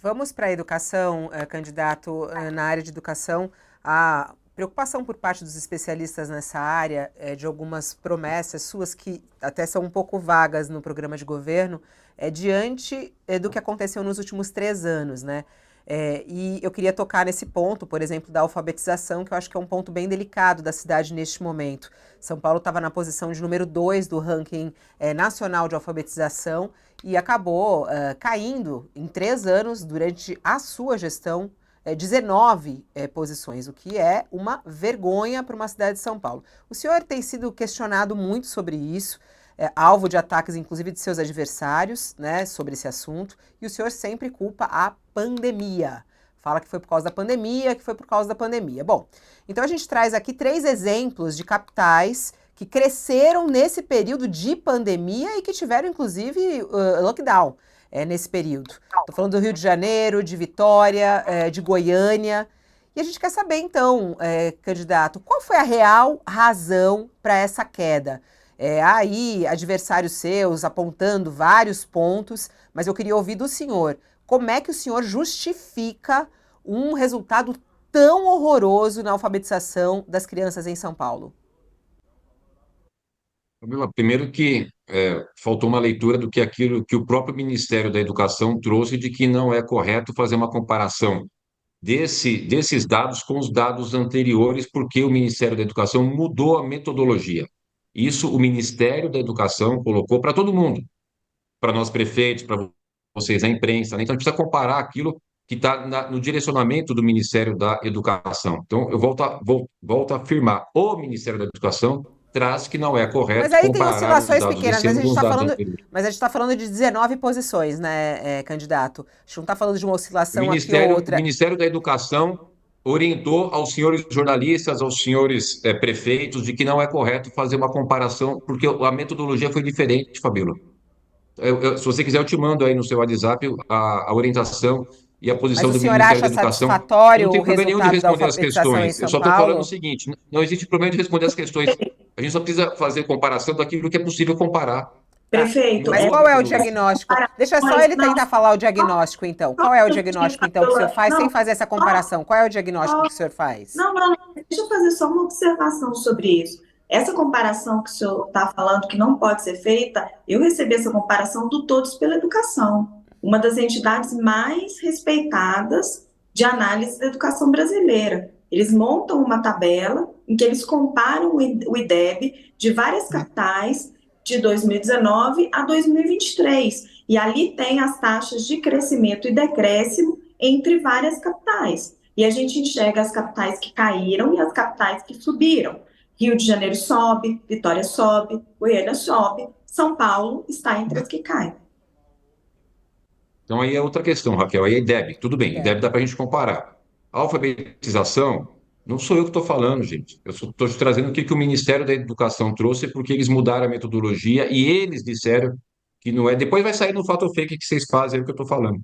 Vamos para a educação, candidato, na área de educação. A preocupação por parte dos especialistas nessa área, de algumas promessas suas que até são um pouco vagas no programa de governo, diante do que aconteceu nos últimos 3 anos, né? E eu queria tocar nesse ponto, por exemplo, da alfabetização, que eu acho que é um ponto bem delicado da cidade neste momento. São Paulo estava na posição de número 2 do ranking nacional de alfabetização e acabou caindo em 3 anos, durante a sua gestão, 19 posições, o que é uma vergonha para uma cidade de São Paulo. O senhor tem sido questionado muito sobre isso, alvo de ataques, inclusive, de seus adversários, né, sobre esse assunto, e o senhor sempre culpa a pandemia. Fala que foi por causa da pandemia, que foi por causa da pandemia. Bom, então a gente traz aqui 3 exemplos de capitais que cresceram nesse período de pandemia e que tiveram, inclusive, lockdown nesse período. Estou falando do Rio de Janeiro, de Vitória, de Goiânia. E a gente quer saber, então, candidato, qual foi a real razão para essa queda? Há aí adversários seus apontando vários pontos, mas eu queria ouvir do senhor. Como é que o senhor justifica um resultado tão horroroso na alfabetização das crianças em São Paulo? Camila, primeiro que faltou uma leitura do que aquilo que o próprio Ministério da Educação trouxe de que não é correto fazer uma comparação desses dados com os dados anteriores, porque o Ministério da Educação mudou a metodologia. Isso o Ministério da Educação colocou para todo mundo, para nós prefeitos, para vocês, a imprensa, né? Então, a gente precisa comparar aquilo que está no direcionamento do Ministério da Educação. Então, eu volto a afirmar, o Ministério da Educação traz que não é Mas correto aí tem comparar os oscilações dados pequenas, desse ano com os dados anteriores. mas a gente está falando de 19 posições, né, candidato? A gente não está falando de uma O oscilação aqui ou Ministério, o outra. Ministério da Educação orientou aos senhores jornalistas, aos senhores prefeitos, de que não é correto fazer uma comparação, porque a metodologia foi diferente, Fabíola. Se você quiser, eu te mando aí no seu WhatsApp a orientação e a Mas posição o do senhor Ministério da acha Educação. Eu não satisfatório o tenho problema nenhum de resultado da responder as alfabetização em questões. Eu São só estou falando o Paulo? seguinte: não existe problema de responder as questões. A gente só precisa fazer comparação daquilo que é possível comparar. Tá. Prefeito, Mas Mudou a qual é o metodologia. diagnóstico? Deixa só comparações, ele não, tentar falar o diagnóstico, então. só Qual é o um minutinho, diagnóstico, então, que o senhor Fabiola. faz sem Não, fazer essa só, comparação? Qual é o diagnóstico só, que o senhor faz? não, deixa eu fazer só uma observação sobre isso. Essa comparação que o senhor está falando que não pode ser feita, eu recebi essa comparação do Todos pela Educação, uma das entidades mais respeitadas de análise da educação brasileira. Eles montam uma tabela em que eles comparam o IDEB de várias capitais de 2019 a 2023. E ali tem as taxas de crescimento e decréscimo entre várias capitais. E a gente enxerga as capitais que caíram e as capitais que subiram. Rio de Janeiro sobe, Vitória sobe, Goiânia sobe, São Paulo está entre as que caem. Então, aí é outra questão, Raquel. Aí é IDEB. Tudo bem, IDEB IDEB. dá para a gente comparar. A alfabetização, não sou eu que estou falando, gente. Eu estou te trazendo o que o Ministério da Educação trouxe, porque eles mudaram a metodologia e eles disseram que não é. Depois vai sair no fato fake que vocês fazem, é o que eu estou falando.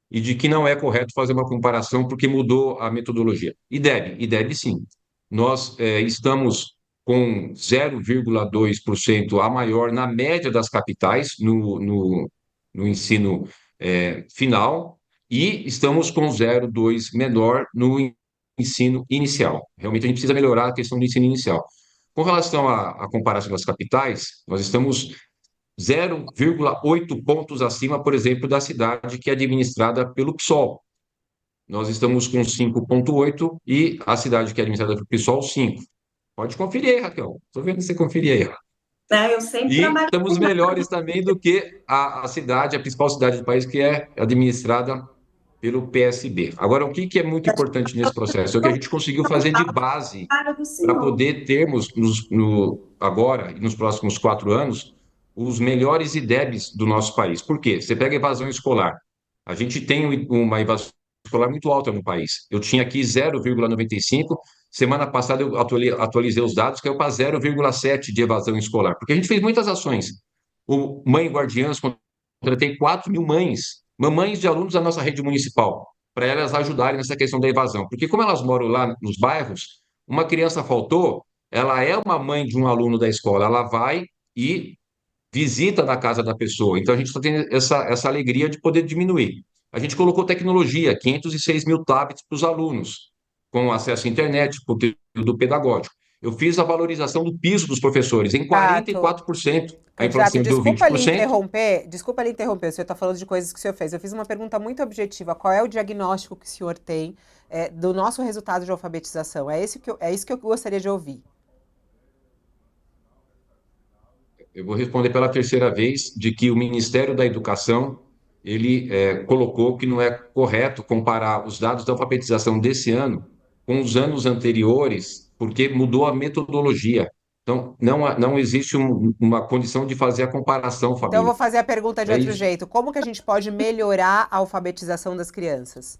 E de que não é correto fazer uma comparação porque mudou a metodologia. E deve sim. Nós estamos com 0,2% a maior na média das capitais no ensino final e estamos com 0,2 menor no ensino inicial. Realmente a gente precisa melhorar a questão do ensino inicial. Com relação à comparação das capitais, nós estamos 0,8 pontos acima, por exemplo, da cidade que é administrada pelo PSOL. Nós estamos com 5,8 e a cidade que é administrada pelo PSOL, 5. Pode conferir aí, Raquel. Estou vendo você conferir aí. Ó. Eu sempre E trabalho estamos melhores também do que a cidade, a principal cidade do país, que é administrada pelo PSB. Agora, o que é muito importante nesse processo? É o que a gente conseguiu fazer de base do para senhor. poder termos agora e nos próximos 4 anos os melhores IDEBs do nosso país. Por quê? Você pega a evasão escolar. A gente tem uma evasão escolar muito alta no país. Eu tinha aqui 0,95. Semana passada eu atualizei os dados, caiu para 0,7 de evasão escolar, porque a gente fez muitas ações. O Mãe Guardiãs, contratei 4 mil mamães de alunos da nossa rede municipal, para elas ajudarem nessa questão da evasão. Porque como elas moram lá nos bairros, uma criança faltou, ela é uma mãe de um aluno da escola, ela vai e visita na casa da pessoa. Então, a gente está tendo essa alegria de poder diminuir. A gente colocou tecnologia, 506 mil tablets para os alunos, com acesso à internet, conteúdo pedagógico. Eu fiz a valorização do piso dos professores em Candidato, 44%, a candidato, inflação deu 20%. desculpa lhe interromper, o senhor está falando de coisas que o senhor fez. Eu fiz uma pergunta muito objetiva. Qual é o diagnóstico que o senhor tem do nosso resultado de alfabetização? É isso que eu gostaria de ouvir. Eu vou responder pela terceira vez de que o Ministério da Educação ele colocou que não é correto comparar os dados da alfabetização desse ano com os anos anteriores, porque mudou a metodologia. Então, não existe uma condição de fazer a comparação, Então eu Fabíola. vou fazer a pergunta de É outro isso, jeito. Como que a gente pode melhorar a alfabetização das crianças?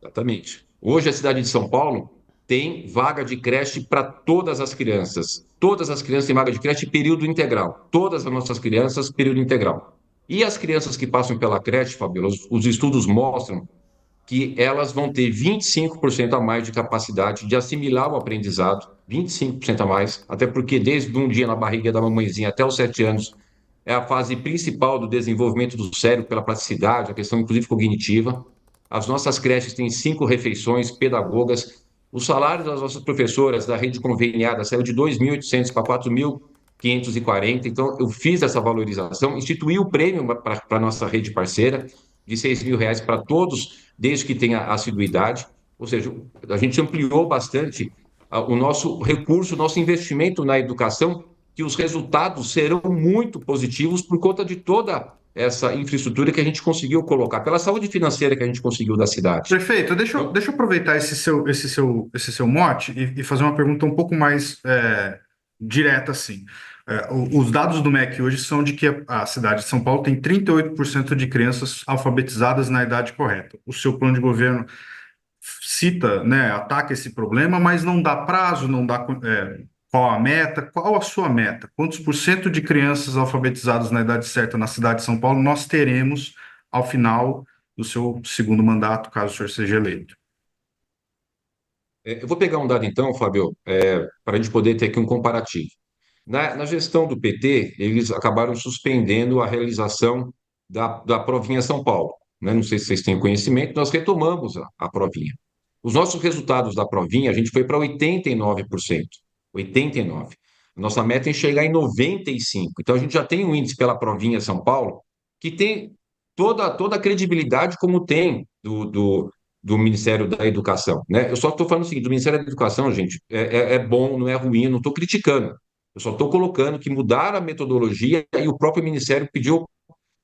exatamente. Hoje, a cidade de São Paulo tem vaga de creche para todas as crianças. Todas as crianças têm vaga de creche período integral. Todas as nossas crianças, período integral. E as crianças que passam pela creche, Fabíola, os estudos mostram que elas vão ter 25% a mais de capacidade de assimilar o aprendizado, 25% a mais, até porque desde um dia na barriga da mamãezinha até os 7 anos é a fase principal do desenvolvimento do cérebro pela plasticidade, a questão inclusive cognitiva. As nossas creches têm 5 refeições, pedagogas. O salário das nossas professoras da rede conveniada saiu de 2.800 para 4.540. Então, eu fiz essa valorização, instituí o prêmio para a nossa rede parceira, de R$ 6.000 para todos, desde que tenha assiduidade. Ou seja, a gente ampliou bastante o nosso recurso, o nosso investimento na educação, que os resultados serão muito positivos por conta de toda essa infraestrutura que a gente conseguiu colocar, pela saúde financeira que a gente conseguiu da cidade. Prefeito, Então, deixa eu aproveitar esse seu mote e fazer uma pergunta um pouco mais direta assim. Os dados do MEC hoje são de que a cidade de São Paulo tem 38% de crianças alfabetizadas na idade correta. O seu plano de governo cita, né, ataca esse problema, mas não dá prazo, não dá qual a meta, qual a sua meta? Quantos por cento de crianças alfabetizadas na idade certa na cidade de São Paulo nós teremos ao final do seu segundo mandato, caso o senhor seja eleito? eu vou pegar um dado então, Fábio, para a gente poder ter aqui um comparativo. Na gestão do PT, eles acabaram suspendendo a realização da Provinha São Paulo, né? Não sei se vocês têm conhecimento, nós retomamos a Provinha. Os nossos resultados da Provinha, a gente foi para 89%. 89%. Nossa meta é chegar em 95%. Então, a gente já tem um índice pela Provinha São Paulo que tem toda a credibilidade como tem do Ministério da Educação, né? Eu só estou falando o seguinte, do Ministério da Educação, gente, é bom, não é ruim, eu não estou criticando. Eu só estou colocando que mudaram a metodologia e o próprio Ministério pediu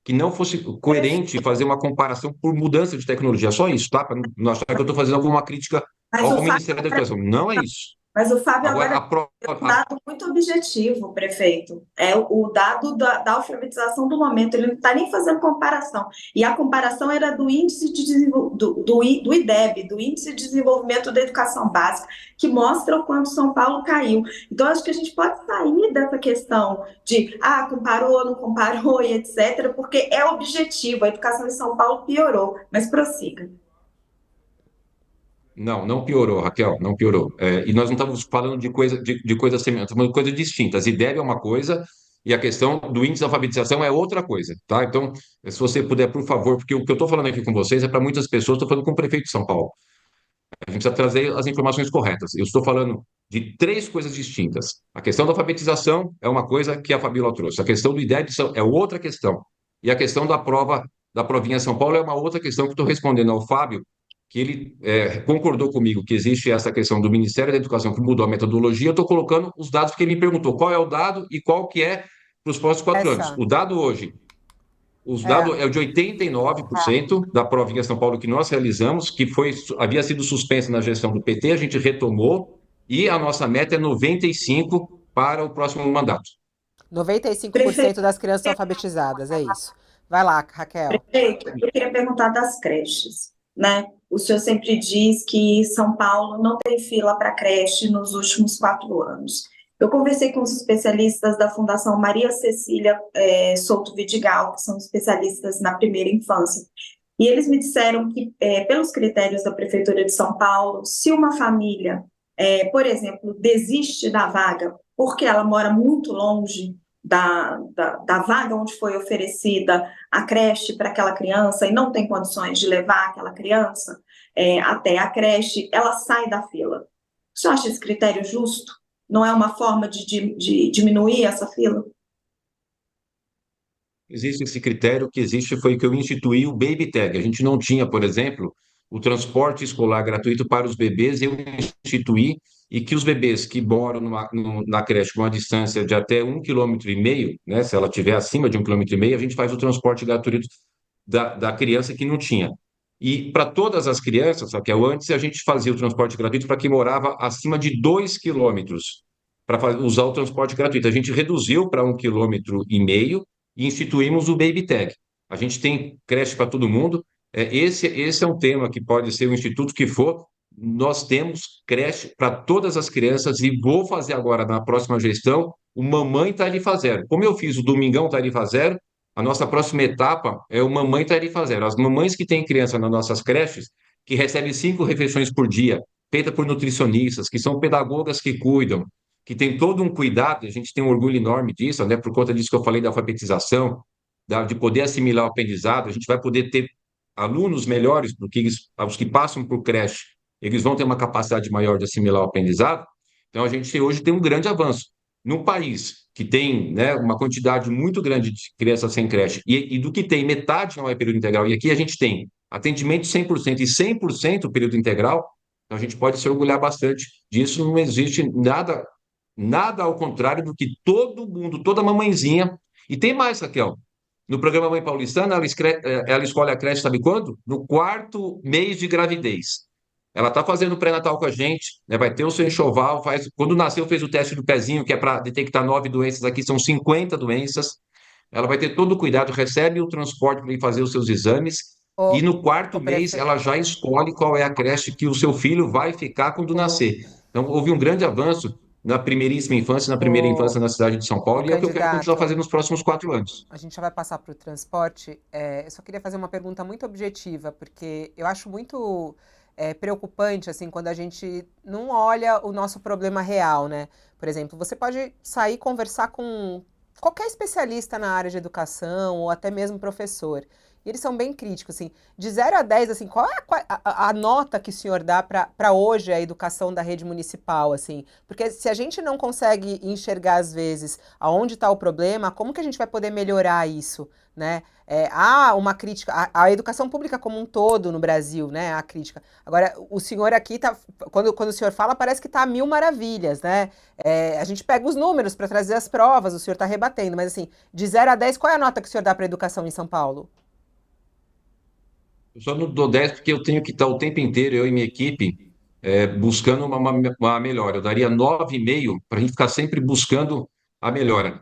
que não fosse coerente fazer uma comparação por mudança de tecnologia. Só isso, tá? Para não achar que eu estou fazendo alguma crítica Mas ao o Ministério da Educação. Não é isso. Mas o Fábio Agora, agora deu um dado muito objetivo, prefeito. É o dado da alfabetização do momento, ele não está nem fazendo comparação. E a comparação era do índice de do IDEB, do Índice de Desenvolvimento da Educação Básica, que mostra o quanto São Paulo caiu. Então, acho que a gente pode sair dessa questão de comparou, não comparou e etc., porque é objetivo, a educação em São Paulo piorou, mas prossiga. não piorou, Raquel, não piorou. E nós não estamos falando de coisas semelhantes, estamos falando de coisas distintas. IDEB é uma coisa e a questão do índice de alfabetização é outra coisa, tá? Então, se você puder, por favor, porque o que eu estou falando aqui com vocês é para muitas pessoas, estou falando com o prefeito de São Paulo. A gente precisa trazer as informações corretas. Eu estou falando de três coisas distintas. A questão da alfabetização é uma coisa que a Fabíola trouxe. A questão do IDEB é outra questão. E a questão da prova, da provinha São Paulo é uma outra questão que estou respondendo ao Fábio, que ele concordou comigo que existe essa questão do Ministério da Educação que mudou a metodologia. Eu estou colocando os dados que ele me perguntou. Qual é o dado e qual que é para os próximos 4 anos? O dado hoje os dados é o de 89% da provinha São Paulo que nós realizamos, que havia sido suspensa na gestão do PT, a gente retomou, e a nossa meta é 95% para o próximo mandato. 95% das crianças alfabetizadas, é isso. Vai lá, Raquel. Prefeito, eu queria perguntar das creches, né? O senhor sempre diz que São Paulo não tem fila para creche nos últimos 4 anos. Eu conversei com os especialistas da Fundação Maria Cecília Souto Vidigal, que são especialistas na primeira infância, e eles me disseram que, pelos critérios da Prefeitura de São Paulo, se uma família, por exemplo, desiste da vaga porque ela mora muito longe, da vaga onde foi oferecida a creche para aquela criança e não tem condições de levar aquela criança até a creche, ela sai da fila. Você acha esse critério justo? Não é uma forma de diminuir essa fila? Existe esse critério, que existe foi que eu instituí o Baby Tag. A gente não tinha, por exemplo, o transporte escolar gratuito para os bebês, eu instituí, e que os bebês que moram na creche com uma distância de até 1,5 km, né, se ela estiver acima de 1,5 km, a gente faz o transporte gratuito da criança que não tinha. E para todas as crianças, só que antes a gente fazia o transporte gratuito para quem morava acima de 2 km, para usar o transporte gratuito. A gente reduziu para 1,5 km e instituímos o Baby Tag. A gente tem creche para todo mundo. Esse é um tema que pode ser o instituto que for. Nós temos creche para todas as crianças e vou fazer agora, na próxima gestão, o Mamãe Tarifa Zero. Como eu fiz o Domingão Tarifa Zero, a nossa próxima etapa é o Mamãe Tarifa Zero. As mamães que têm criança nas nossas creches, que recebem 5 refeições por dia, feita por nutricionistas, que são pedagogas que cuidam, que tem todo um cuidado, a gente tem um orgulho enorme disso, né? Por conta disso que eu falei da alfabetização, de poder assimilar o aprendizado, a gente vai poder ter alunos melhores, porque os que passam por creche, eles vão ter uma capacidade maior de assimilar o aprendizado. Então, a gente hoje tem um grande avanço. Num país que tem, né, uma quantidade muito grande de crianças sem creche, e do que tem, metade não é período integral, e aqui a gente tem atendimento 100% e 100% período integral, então a gente pode se orgulhar bastante disso. Não existe nada ao contrário do que todo mundo, toda mamãezinha. E tem mais, Raquel. No programa Mãe Paulistana, ela escolhe a creche, sabe quando? No 4º mês de gravidez. Ela está fazendo pré-natal com a gente, né? Vai ter o seu enxoval. Quando nasceu, fez o teste do pezinho, que é para detectar 9 doenças, aqui são 50 doenças. Ela vai ter todo o cuidado, recebe o transporte para ir fazer os seus exames. E no 4º mês, ela já escolhe qual é a creche que o seu filho vai ficar quando nascer. Então, houve um grande avanço na primeiríssima infância, na primeira infância na cidade de São Paulo, e é o que eu quero continuar fazendo nos próximos 4 anos. A gente já vai passar para o transporte. Eu só queria fazer uma pergunta muito objetiva, porque eu acho muito preocupante, assim, quando a gente não olha o nosso problema real, né? Por exemplo, você pode sair e conversar com qualquer especialista na área de educação, ou até mesmo professor. E eles são bem críticos, assim, de 0 a 10, assim, qual é a nota que o senhor dá para hoje a educação da rede municipal, assim? Porque se a gente não consegue enxergar, às vezes, aonde está o problema, como que a gente vai poder melhorar isso, né? Há uma crítica, a educação pública como um todo no Brasil, né? A crítica. Agora, o senhor aqui, quando o senhor fala, parece que está a mil maravilhas, né? A gente pega os números para trazer as provas, o senhor está rebatendo, mas assim, de 0 a 10, qual é a nota que o senhor dá para a educação em São Paulo? Eu só não dou 10 porque eu tenho que estar o tempo inteiro, eu e minha equipe, buscando uma melhora. Eu daria 9,5 para a gente ficar sempre buscando a melhora.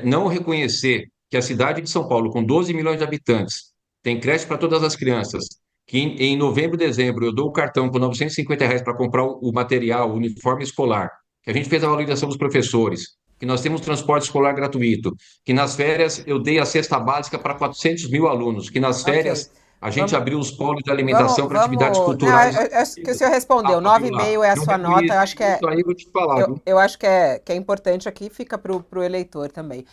Não reconhecer que a cidade de São Paulo, com 12 milhões de habitantes, tem creche para todas as crianças, que em novembro e dezembro eu dou o cartão com R$ 950 para comprar o material, o uniforme escolar, que a gente fez a valorização dos professores, que nós temos transporte escolar gratuito, que nas férias eu dei a cesta básica para 400 mil alunos, que nas Ok. férias a gente abriu os polos de Vamos, alimentação para atividades vamos. Não, culturais. eu acho que o senhor respondeu. Ah, viu lá? 9,5 é a Não sua nota. Eu reconheci acho que isso aí, eu vou te falar, viu? eu acho que é importante aqui, fica para o eleitor também.